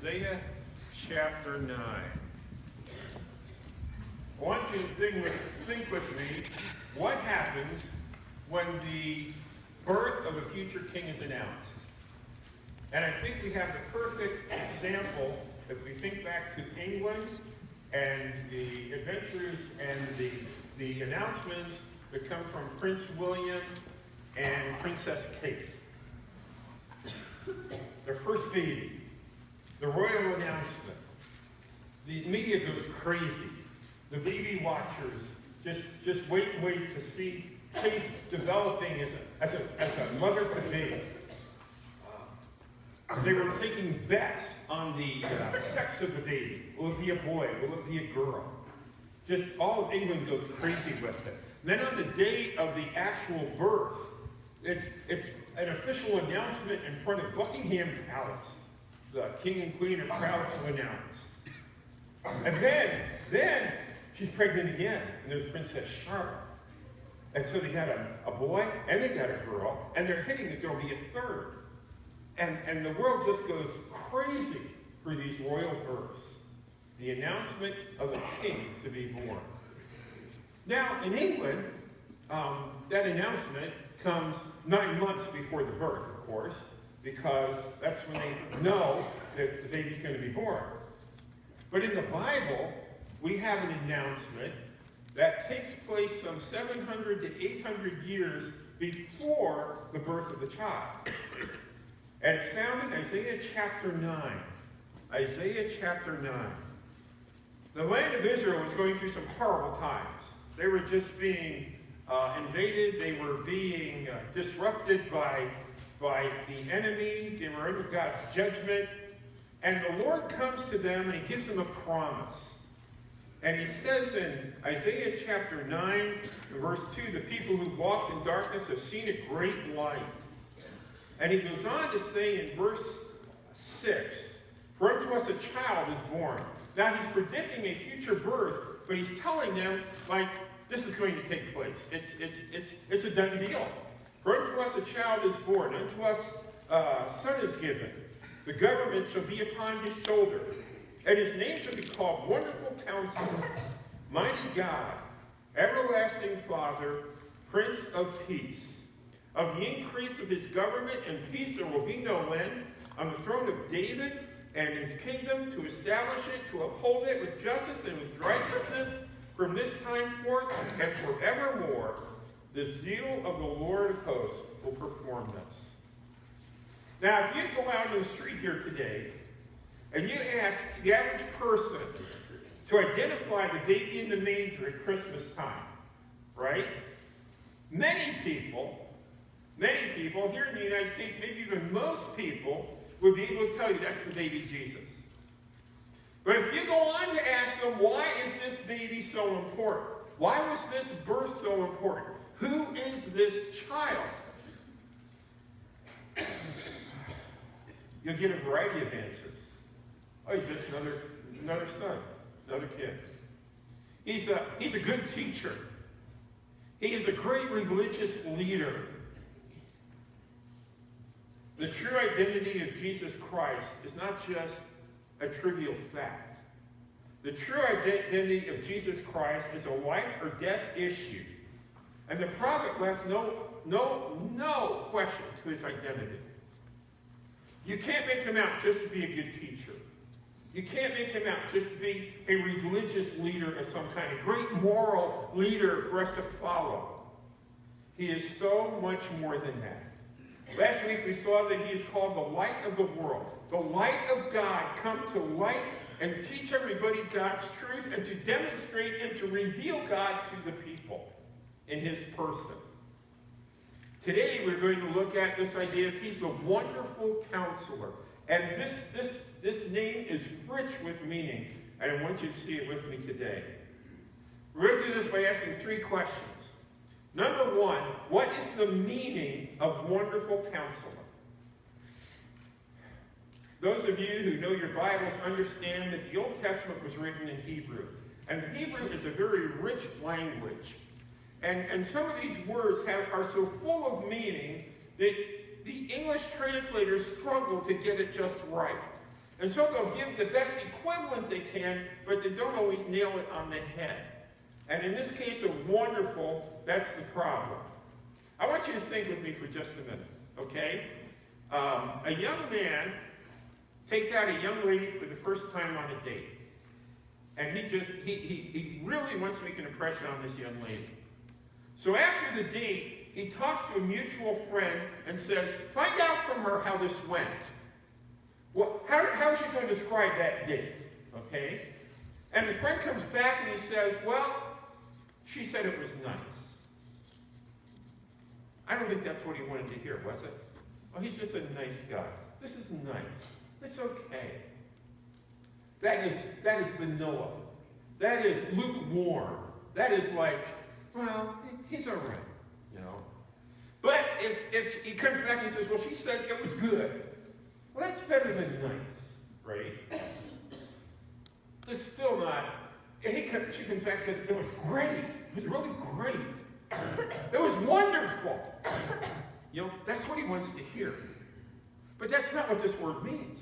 Isaiah chapter 9. I want you to think with me what happens when the birth of a future king is announced. And I think we have the perfect example if we think back to England and the adventures and the announcements that come from Prince William and Princess Kate. Their first baby, the royal announcement. The media goes crazy. The baby watchers just wait to see Kate developing as a mother to be. They were taking bets on the sex of the baby. Will it be a boy? Will it be a girl? Just all of England goes crazy with it. Then on the day of the actual birth, it's an official announcement in front of Buckingham Palace. The king and queen are proud to announce. And then she's pregnant again, and there's Princess Charlotte. And so they got a boy, and they got a girl, and they're hitting that there'll be a third. And the world just goes crazy for these royal births. The announcement of a king to be born. Now, in England, that announcement comes 9 months before the birth, of course, because that's when they know that the baby's going to be born. But in the Bible, we have an announcement that takes place some 700 to 800 years before the birth of the child. And it's found in Isaiah chapter 9. Isaiah chapter 9. The land of Israel was going through some horrible times. They were just being invaded. They were being disrupted by the enemy. They were under God's judgment. And the Lord comes to them and he gives them a promise. And he says in Isaiah chapter 9, verse 2, the people who walked in darkness have seen a great light. And he goes on to say in verse 6, for unto us a child is born. Now he's predicting a future birth, but he's telling them, like, this is going to take place. It's a done deal. For unto us a child is born, unto us a son is given. The government shall be upon his shoulder, and his name shall be called Wonderful Counselor, Mighty God, Everlasting Father, Prince of Peace. Of the increase of his government and peace there will be no end, on the throne of David and his kingdom, to establish it, to uphold it with justice and with righteousness from this time forth and forevermore. The zeal of the Lord of hosts will perform this. Now, if you go out on the street here today and you ask the average person to identify the baby in the manger at Christmas time, right? Many people here in the United States, maybe even most people, would be able to tell you that's the baby Jesus. But if you go on to ask them, why is this baby so important? Why was this birth so important? Who is this child? You'll get a variety of answers. Oh, he's just another son, another kid. He's a good teacher. He is a great religious leader. The true identity of Jesus Christ is not just a trivial fact. The true identity of Jesus Christ is a life or death issue. And the prophet left no question to his identity. You can't make him out just to be a good teacher. You can't make him out just to be a religious leader of some kind, a great moral leader for us to follow. He is so much more than that. Last week we saw that he is called the light of the world. The light of God come to light and teach everybody God's truth and to demonstrate and to reveal God to the people in his person. Today we're going to look at this idea of he's the wonderful counselor. And this name is rich with meaning. And I want you to see it with me today. We're going to do this by asking 3 questions. Number 1, what is the meaning of wonderful counselor? Those of you who know your Bibles understand that the Old Testament was written in Hebrew. And Hebrew is a very rich language. And some of these words are so full of meaning that the English translators struggle to get it just right. And so they'll give the best equivalent they can, but they don't always nail it on the head. And in this case of wonderful, that's the problem. I want you to think with me for just a minute, okay? A young man takes out a young lady for the first time on a date. And he really wants to make an impression on this young lady. So after the date, he talks to a mutual friend and says, find out from her how this went. Well, how is she going to describe that date? Okay? And the friend comes back and he says, well, she said it was nice. I don't think that's what he wanted to hear, was it? Oh, he's just a nice guy. This is nice. It's okay. That is vanilla. That is lukewarm. That is like, well, he's all right, you know. But if he comes back and he says, well, she said it was good. Well, that's better than nice, right? It's still not. She comes back and says, it was great. It was really great. It was wonderful. You know, that's what he wants to hear. But that's not what this word means,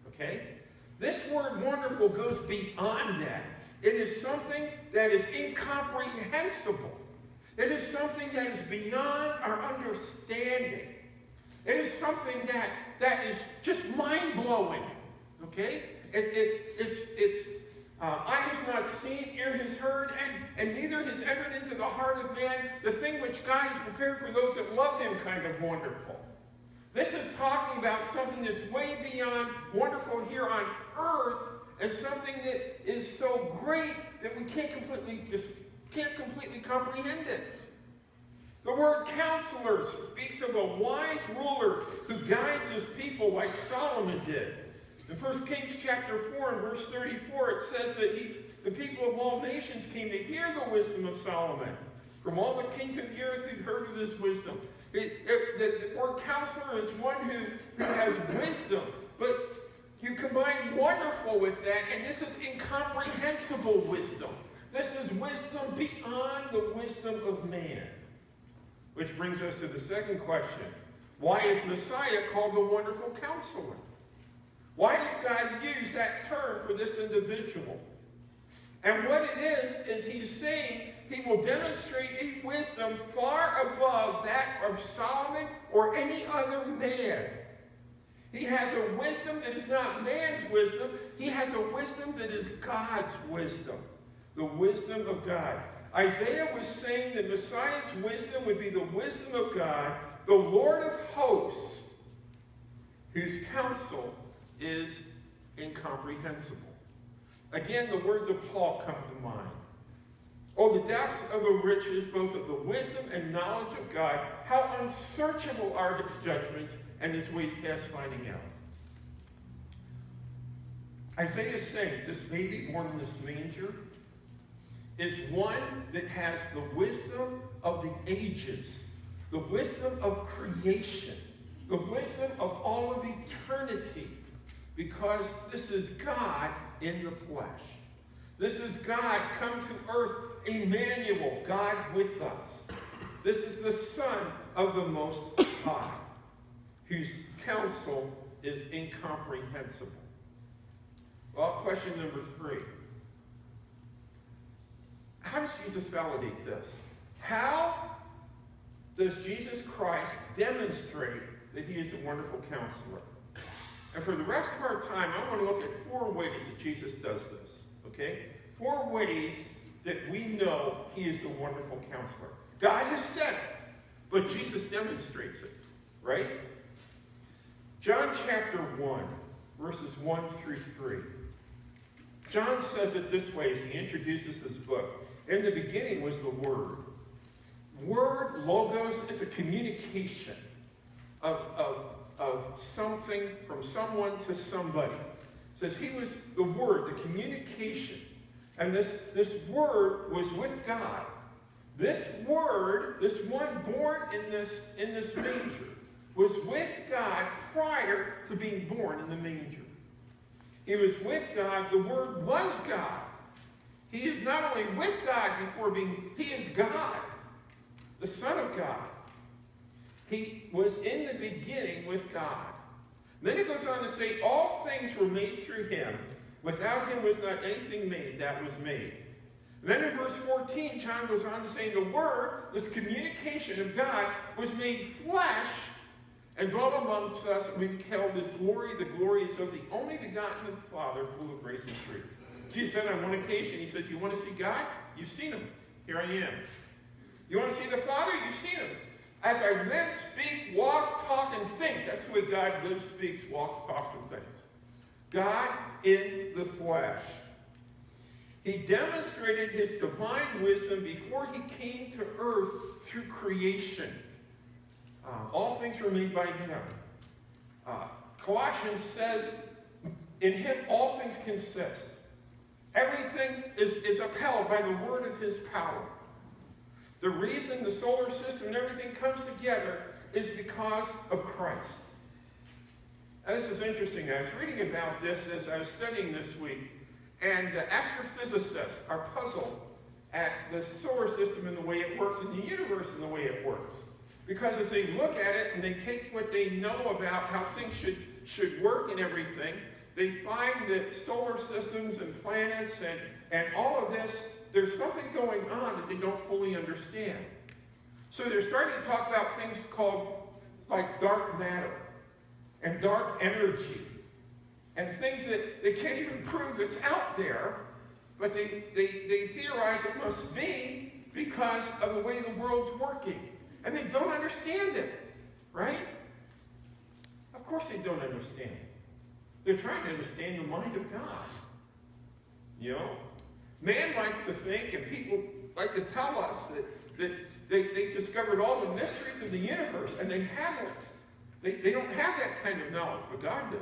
okay? This word wonderful goes beyond that. It is something that is incomprehensible. It is something that is beyond our understanding. It is something that is just mind-blowing, okay? Eye has not seen, ear has heard, and neither has entered into the heart of man the thing which God has prepared for those that love him kind of wonderful. This is talking about something that's way beyond wonderful here on earth, and something that is so great that we can't completely comprehend it. The word counselor speaks of a wise ruler who guides his people like Solomon did. In 1 Kings chapter 4 and verse 34, it says that the people of all nations came to hear the wisdom of Solomon. From all the kings of the earth who'd heard of his wisdom. The word counselor is one who has wisdom. But you combine wonderful with that, and this is incomprehensible wisdom. This is wisdom beyond the wisdom of man. Which brings us to the second question. Why is Messiah called the Wonderful Counselor? Why does God use that term for this individual? And what it is he's saying he will demonstrate a wisdom far above that of Solomon or any other man. He has a wisdom that is not man's wisdom. He has a wisdom that is God's wisdom. The wisdom of God. Isaiah was saying that Messiah's wisdom would be the wisdom of God, the Lord of hosts, whose counsel is incomprehensible. Again, the words of Paul come to mind. Oh, the depths of the riches, both of the wisdom and knowledge of God, how unsearchable are his judgments and his ways past finding out. Isaiah is saying this baby born in this manger is one that has the wisdom of the ages, the wisdom of creation, the wisdom of all of eternity, because this is God in the flesh. This is God come to earth, Emmanuel, God with us. This is the Son of the Most High, whose counsel is incomprehensible. Well, question number 3. How does Jesus validate this? How does Jesus Christ demonstrate that he is a wonderful counselor? And for the rest of our time, I want to look at 4 ways that Jesus does this. Okay? 4 ways that we know he is the wonderful counselor. God has said it, but Jesus demonstrates it. Right? John chapter 1, verses 1 through 3. John says it this way as he introduces his book. In the beginning was the Word. Word, logos, is a communication of something from someone to somebody. It says he was the Word, the communication. And this Word was with God. This Word, this one born in this manger, was with God prior to being born in the manger. He was with God. The Word was God. He is not only with God he is God, the Son of God. He was in the beginning with God. Then it goes on to say, all things were made through him. Without him was not anything made that was made. Then in verse 14, John goes on to say, the Word, this communication of God, was made flesh and dwelt amongst us, and we beheld his glory. The glory is of the only begotten of the Father, full of grace and truth. Jesus said on one occasion, he says, you want to see God? You've seen him. Here I am. You want to see the Father? You've seen him. As I live, speak, walk, talk, and think. That's the way God lives, speaks, walks, talks, and thinks. God in the flesh. He demonstrated his divine wisdom before he came to earth through creation. All things were made by him. Colossians says, in him all things consist. Everything is upheld by the word of his power. The reason the solar system and everything comes together is because of Christ. Now, this is interesting. I was reading about this as I was studying this week, and astrophysicists are puzzled at the solar system and the way it works, and the universe and the way it works. Because as they look at it and they take what they know about how things should work and everything, they find that solar systems and planets and all of this, there's something going on that they don't fully understand. So they're starting to talk about things called like dark matter and dark energy and things that they can't even prove it's out there, but they theorize it must be because of the way the world's working. And they don't understand it, right? Of course they don't understand it. They're trying to understand the mind of God. You know? Man likes to think, and people like to tell us that they discovered all the mysteries of the universe, and they haven't. They don't have that kind of knowledge, but God does.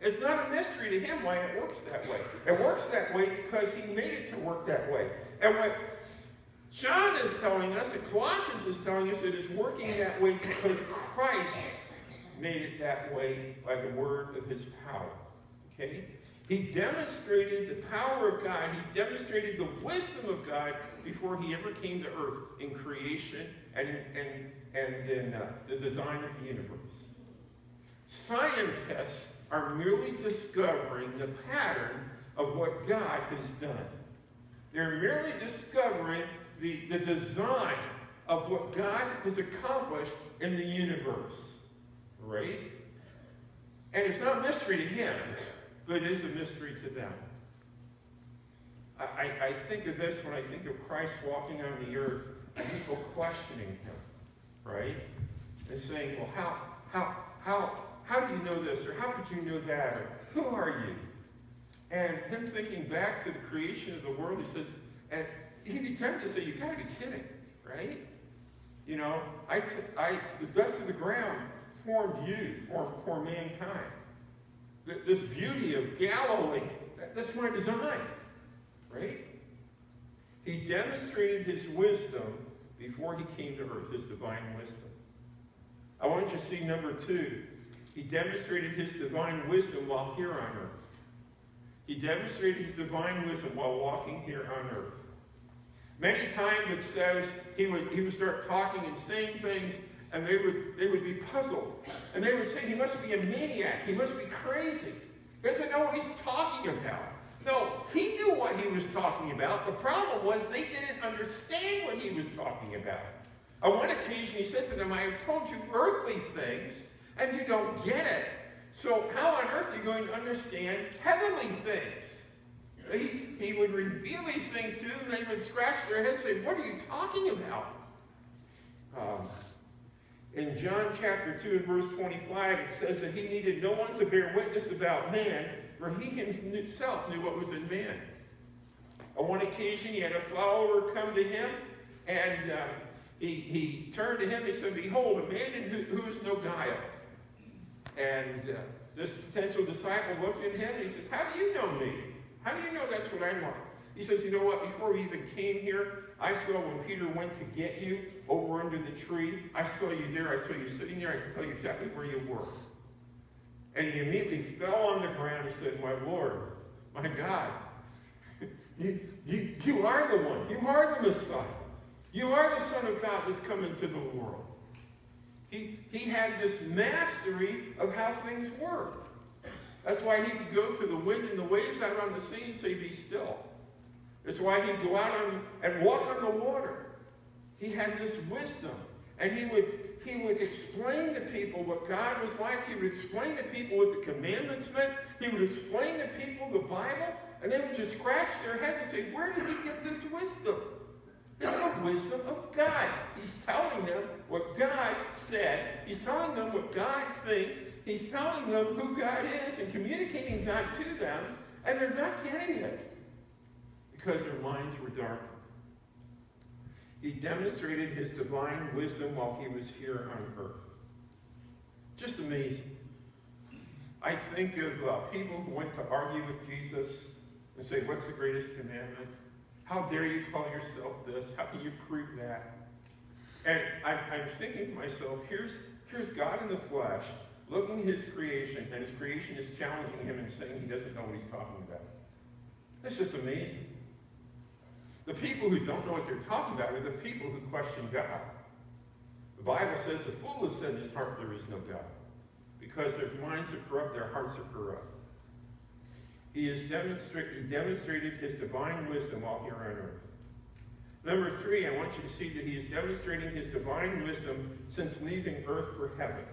It's not a mystery to him why it works that way. It works that way because he made it to work that way. And what John is telling us, and Colossians is telling us, it is working that way because Christ made it that way by the word of his power. Okay? He demonstrated the power of God. He demonstrated the wisdom of God before he ever came to earth in creation and in the design of the universe. Scientists are merely discovering the pattern of what God has done. They're merely discovering the design of what God has accomplished in the universe. Right? And it's not a mystery to him, but it is a mystery to them. I think of this when I think of Christ walking on the earth and people questioning him, right? And saying, well, how do you know this? Or how could you know that? Or who are you? And him thinking back to the creation of the world, he says, and he'd be tempted to say, you gotta be kidding, right? You know, the dust of the ground formed you for mankind. This beauty of Galilee, that's my design, right? He demonstrated his wisdom before he came to earth, his divine wisdom. I want you to see number 2. He demonstrated his divine wisdom while here on earth. He demonstrated his divine wisdom while walking here on earth. Many times it says he would start talking and saying things, and they would be puzzled. And they would say, he must be a maniac. He must be crazy. He doesn't know what he's talking about. No, he knew what he was talking about. The problem was they didn't understand what he was talking about. On one occasion, he said to them, I have told you earthly things, and you don't get it. So how on earth are you going to understand heavenly things? He would reveal these things to them, and they would scratch their heads and say, what are you talking about? In John chapter 2 and verse 25, it says that he needed no one to bear witness about man, for he himself knew what was in man. On one occasion, he had a follower come to him, and he turned to him and he said, behold, a man in who is no guile. And this potential disciple looked at him and he said, how do you know me? How do you know that's what I'm like? He says, you know what, before we even came here, I saw when Peter went to get you over under the tree, I saw you there, I saw you sitting there, I can tell you exactly where you were. And he immediately fell on the ground and said, my Lord, my God, you are the one, you are the Messiah. You are the Son of God that's come into the world. He had this mastery of how things worked. That's why he could go to the wind and the waves out on the sea and say, be still. That's why he'd go out and walk on the water. He had this wisdom. And he would explain to people what God was like. He would explain to people what the commandments meant. He would explain to people the Bible. And they would just scratch their heads and say, where did he get this wisdom? It's the wisdom of God. He's telling them what God said. He's telling them what God thinks. He's telling them who God is and communicating God to them. And they're not getting it because their minds were darkened. He demonstrated his divine wisdom while he was here on earth. Just amazing. I think of people who went to argue with Jesus and say, what's the greatest commandment? How dare you call yourself this? How can you prove that? And I'm thinking to myself, here's God in the flesh, looking at his creation, and his creation is challenging him and saying he doesn't know what he's talking about. That's just amazing. The people who don't know what they're talking about are the people who question God. The Bible says the fool has said in his heart there is no God. Because their minds are corrupt, their hearts are corrupt. He demonstrated his divine wisdom while here on earth. Number 3, I want you to see that he is demonstrating his divine wisdom since leaving earth for heaven.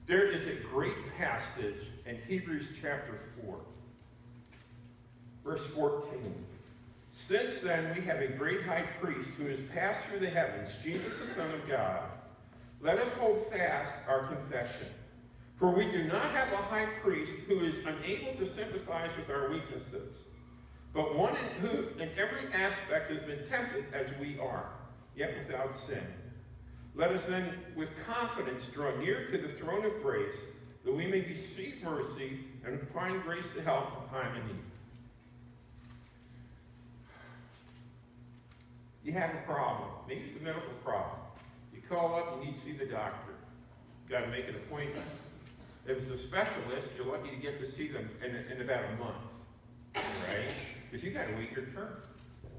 There is a great passage in Hebrews chapter 4, verse 14. Since then we have a great high priest who has passed through the heavens, Jesus the Son of God. Let us hold fast our confession. For we do not have a high priest who is unable to sympathize with our weaknesses, but one who in every aspect has been tempted as we are, yet without sin. Let us then with confidence draw near to the throne of grace, that we may receive mercy and find grace to help in time of need. You have a problem. Maybe it's a medical problem. You call up, you need to see the doctor. You've got to make an appointment. If it's a specialist, you're lucky to get to see them in about a month, right? Because you got to wait your turn.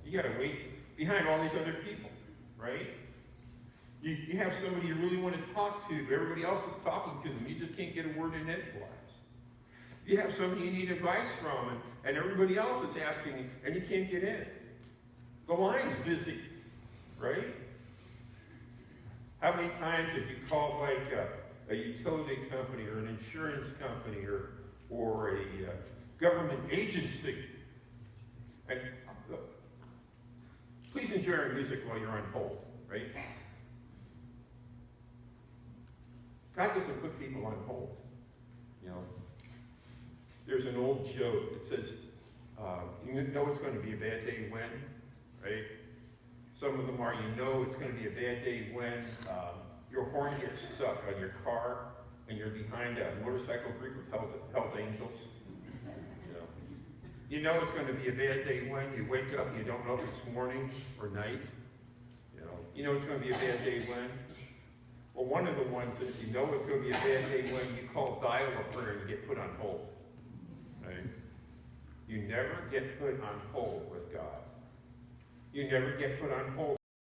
You got to wait behind all these other people, right? You have somebody you really want to talk to, but everybody else is talking to them. You just can't get a word in edgewise. You have somebody you need advice from, and everybody else is asking you, and you can't get in. The line's busy, right? How many times have you called like a utility company or an insurance company or a government agency? And please enjoy our music while you're on hold, right? God doesn't put people on hold, you know. There's an old joke that says, you know it's going to be a bad day when, right? Some of them are, you know it's going to be a bad day when your horn gets stuck on your car and you're behind a motorcycle group of Hell's Angels. You know it's going to be a bad day when you wake up and you don't know if it's morning or night. You know it's going to be a bad day when. Well, one of the ones is you know it's going to be a bad day when you call dial-a-prayer and you get put on hold. Right? You never get put on hold with God. You never get put on hold